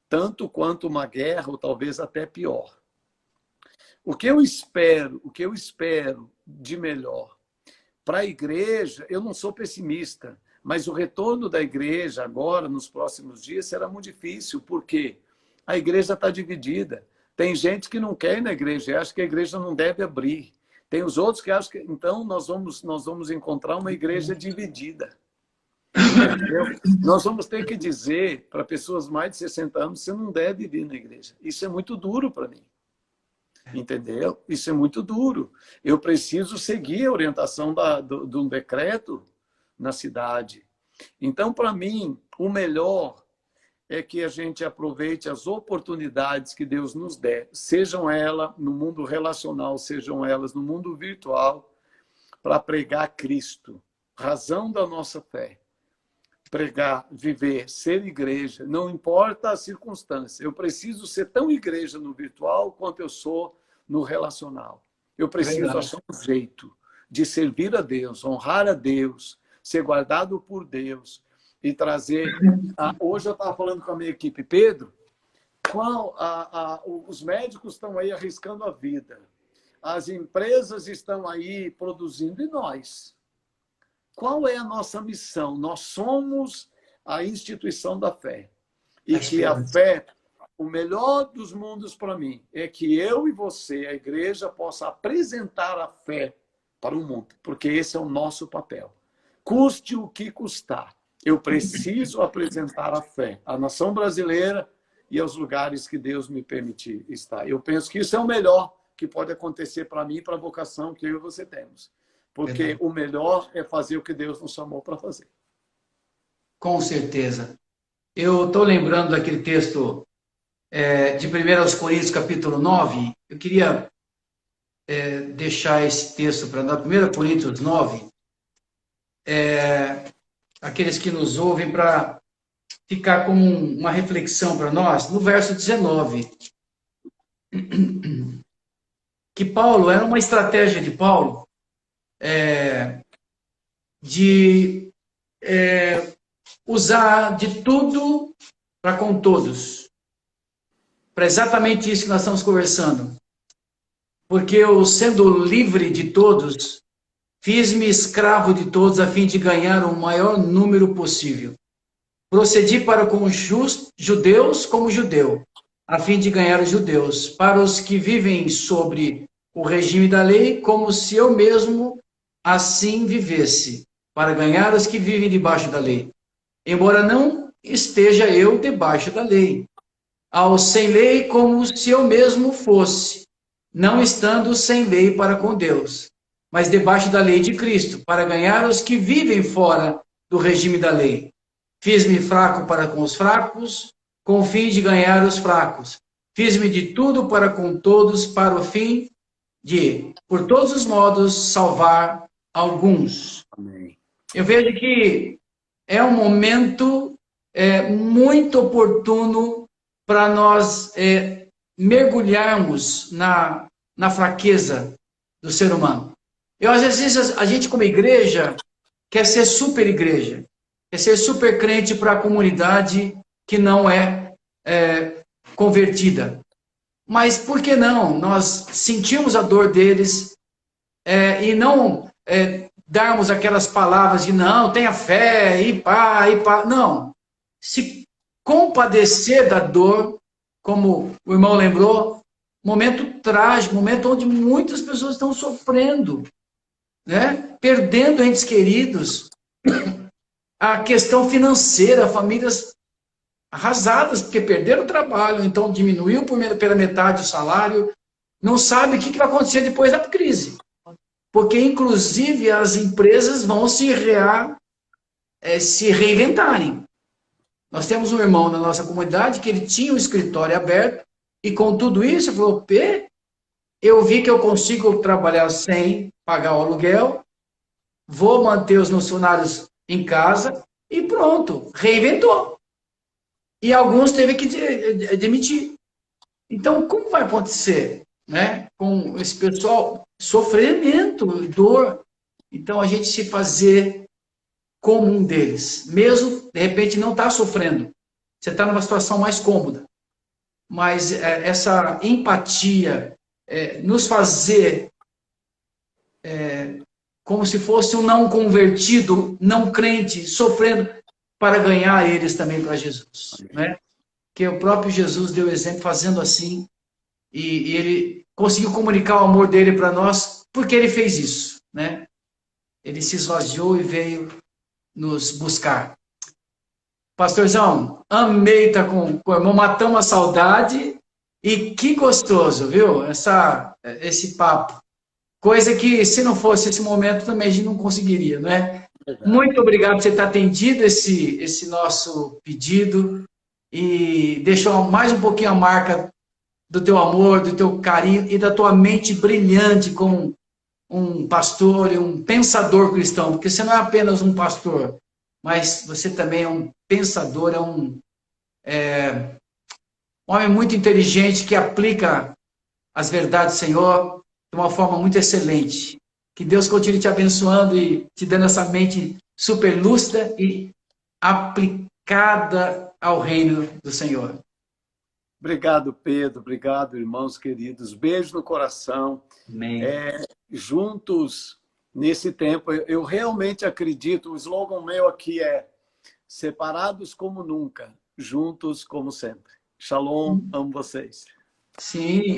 Tanto quanto uma guerra, ou talvez até pior. O que eu espero de melhor para a igreja, eu não sou pessimista, mas o retorno da igreja agora, nos próximos dias, será muito difícil, porque a igreja está dividida. Tem gente que não quer ir na igreja e acha que a igreja não deve abrir. Tem os outros que acham que... Então, nós vamos encontrar uma igreja dividida. Entendeu? Nós vamos ter que dizer para pessoas mais de 60 anos, você não deve vir na igreja. Isso é muito duro para mim. Entendeu? Isso é muito duro. Eu preciso seguir a orientação de um decreto na cidade. Então, para mim, o melhor é que a gente aproveite as oportunidades que Deus nos der, sejam elas no mundo relacional, sejam elas no mundo virtual, para pregar Cristo, razão da nossa fé. Pregar, viver, ser igreja, não importa a circunstância. Eu preciso ser tão igreja no virtual quanto eu sou no relacional. Eu preciso achar um jeito de servir a Deus, honrar a Deus, ser guardado por Deus e trazer... Hoje eu estava falando com a minha equipe, Pedro, os médicos estão aí arriscando a vida, as empresas estão aí produzindo, e nós? Qual é a nossa missão? Nós somos a instituição da fé. E que a fé, o melhor dos mundos para mim, é que eu e você, a igreja, possa apresentar a fé para o mundo. Porque esse é o nosso papel. Custe o que custar. Eu preciso apresentar a fé à nação brasileira e aos lugares que Deus me permitir estar. Eu penso que isso é o melhor que pode acontecer para mim e para a vocação que eu e você temos. porque Verdade. o melhor é fazer o que Deus nos chamou para fazer. Com certeza. Eu estou lembrando daquele texto de 1 Coríntios, capítulo 9. Eu queria deixar esse texto para nós. 1 Coríntios 9, aqueles que nos ouvem, para ficar como uma reflexão para nós, no verso 19. Que Paulo, era uma estratégia de Paulo de usar de tudo para com todos. Para exatamente isso que nós estamos conversando. Porque eu, sendo livre de todos, fiz-me escravo de todos a fim de ganhar o maior número possível. Procedi para com os judeus como judeu, a fim de ganhar os judeus. Para os que vivem sobre o regime da lei, como se eu mesmo assim vivesse, para ganhar os que vivem debaixo da lei. Embora não esteja eu debaixo da lei. Aos sem lei, como se eu mesmo fosse, não estando sem lei para com Deus, mas debaixo da lei de Cristo, para ganhar os que vivem fora do regime da lei. Fiz-me fraco para com os fracos, com o fim de ganhar os fracos. Fiz-me de tudo para com todos, para o fim de, por todos os modos, salvar alguns. Amém. Eu vejo que é um momento muito oportuno para nós mergulharmos na fraqueza do ser humano. Às vezes, a gente como igreja quer ser super igreja, quer ser super crente para a comunidade que não é convertida. Mas por que não? Nós sentimos a dor deles e não darmos aquelas palavras de não, tenha fé, e pá. Não. Se compadecer da dor, como o irmão lembrou, momento trágico, momento onde muitas pessoas estão sofrendo, né? Perdendo entes queridos, a questão financeira, famílias arrasadas, porque perderam o trabalho, então diminuiu pela metade o salário, não sabe o que vai acontecer depois da crise. Porque, inclusive, as empresas vão se reinventarem. Nós temos um irmão na nossa comunidade que ele tinha um escritório aberto e com tudo isso ele falou, eu vi que eu consigo trabalhar sem pagar o aluguel, vou manter os meus funcionários em casa e pronto, reinventou. E alguns teve que demitir. Então, como vai acontecer, né, com esse pessoal? Sofrimento, dor. Então, a gente se fazer como um deles. Mesmo, de repente, não está sofrendo. Você está numa situação mais cômoda. Mas essa empatia, nos fazer como se fosse um não convertido, não crente, sofrendo, para ganhar eles também para Jesus. Né? Que o próprio Jesus deu exemplo fazendo assim, e ele conseguiu comunicar o amor dele para nós, porque ele fez isso. Né? Ele se esvaziou e veio nos buscar. Pastorzão, amei estar com o irmão, matamos a saudade, e que gostoso, viu? Esse papo. Coisa que, se não fosse esse momento, também a gente não conseguiria, né? Muito obrigado por você ter atendido esse nosso pedido e deixou mais um pouquinho a marca do teu amor, do teu carinho e da tua mente brilhante como um pastor e um pensador cristão, porque você não é apenas um pastor, mas você também é um pensador, um homem muito inteligente que aplica as verdades do Senhor de uma forma muito excelente. Que Deus continue te abençoando e te dando essa mente super lúcida e aplicada ao reino do Senhor. Obrigado, Pedro. Obrigado, irmãos queridos. Beijo no coração. Amém. Juntos, nesse tempo, eu realmente acredito, o slogan meu aqui é separados como nunca, juntos como sempre. Shalom, amo vocês. Sim,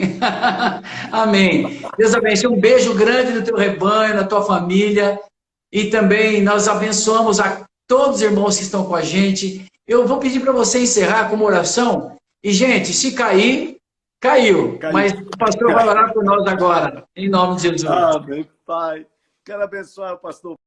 amém. Deus abençoe, um beijo grande no teu rebanho, na tua família, e também nós abençoamos a todos os irmãos que estão com a gente. Eu vou pedir para você encerrar com uma oração, e gente, se cair, caiu, mas o pastor vai orar por nós agora, em nome de Jesus. Amém, Pai. Quero abençoar o pastor